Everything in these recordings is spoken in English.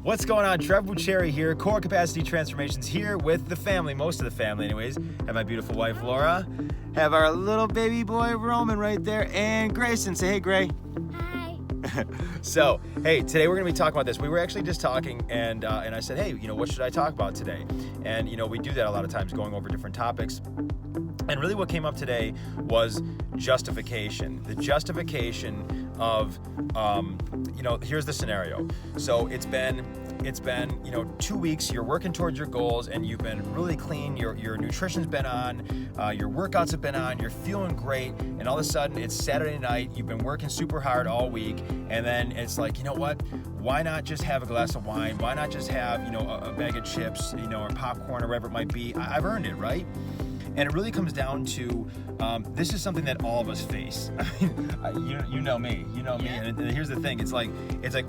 What's going on? Trev Bucheri here, Core Capacity Transformations here with the family, most of the family anyways. Have my beautiful wife Laura, have our little baby boy Roman right there, and Grayson. Say hey, Gray. Hi. So, hey, today we're going to be talking about this. We were actually just talking, and I said, hey, what should I talk about today? And, we do that a lot of times, going over different topics. And really what came up today was justification. The justification of, here's the scenario. So it's been 2 weeks, you're working towards your goals and you've been really clean, your nutrition's been on, your workouts have been on, you're feeling great, and all of a sudden it's Saturday night, you've been working super hard all week, and then it's like, you know what, why not just have a glass of wine? Why not just have, a bag of chips, or popcorn or whatever it might be? I've earned it, right? And it really comes down to, this is something that all of us face. I mean, you know me, and here's the thing, it's like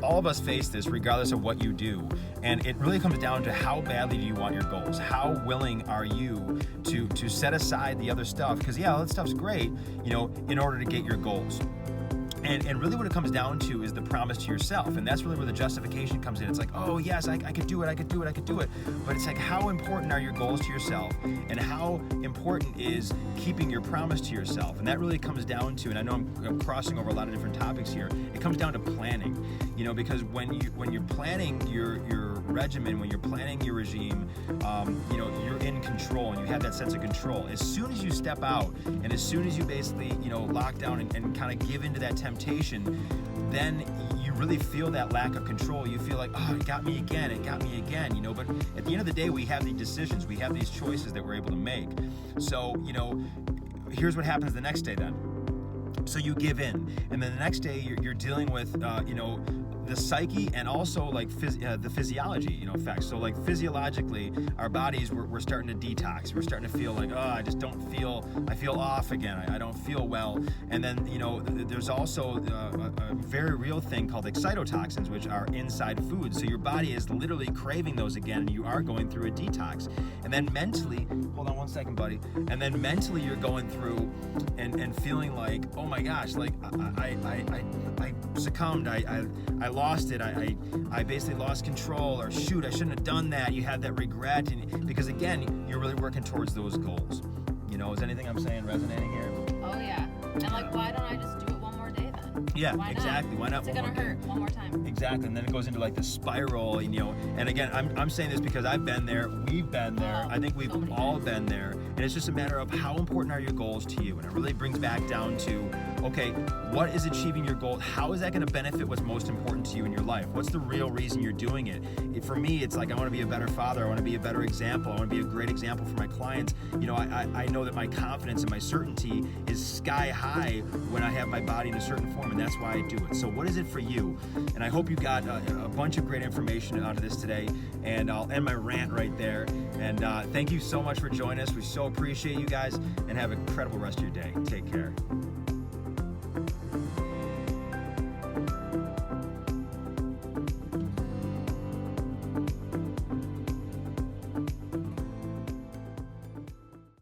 all of us face this regardless of what you do. And it really comes down to how badly do you want your goals? How willing are you to set aside the other stuff? Because yeah, that stuff's great, in order to get your goals. And really what it comes down to is the promise to yourself. And that's really where the justification comes in. It's like, oh yes, I could do it. But it's like, how important are your goals to yourself? And how important is keeping your promise to yourself? And that really comes down to, and I know I'm crossing over a lot of different topics here, it comes down to planning. Because when you're planning your regimen, when you're planning your regime, you're in control and you have that sense of control. As soon as you step out and as soon as you basically, lock down and kind of give into that temptation, then you really feel that lack of control. You feel like, oh, it got me again, but at the end of the day, we have these decisions, we have these choices that we're able to make. So, here's what happens the next day then. So you give in, and then the next day you're dealing with, the psyche and also like the physiology, effects. So like physiologically, our bodies, we're starting to detox. We're starting to feel like, I feel off again. I don't feel well. And then, there's also a very real thing called excitotoxins, which are inside foods. So your body is literally craving those again, and you are going through a detox. And then mentally, hold on one second, buddy. And then mentally you're going through and feeling like, oh my gosh, like I succumbed. I lost it. I basically lost control, or shoot, I shouldn't have done that. You have that regret, and because again, you're really working towards those goals. Is anything I'm saying resonating here? Oh yeah. And like, why don't I just do it one more day then? Yeah, why exactly. Not? Why not? It's gonna hurt one more time. Exactly, and then it goes into like the spiral, And again, I'm saying this because I've been there. We've been there. I think we've all been there, and it's just a matter of how important are your goals to you, and it really brings back down to, okay, what is achieving your goal? How is that going to benefit what's most important to you in your life? What's the real reason you're doing it? For me, it's like, I want to be a better father. I want to be a better example. I want to be a great example for my clients. I know that my confidence and my certainty is sky high when I have my body in a certain form, and that's why I do it. So what is it for you? And I hope you got a bunch of great information out of this today, and I'll end my rant right there. And thank you so much for joining us. We so appreciate you guys, and have an incredible rest of your day. Take care.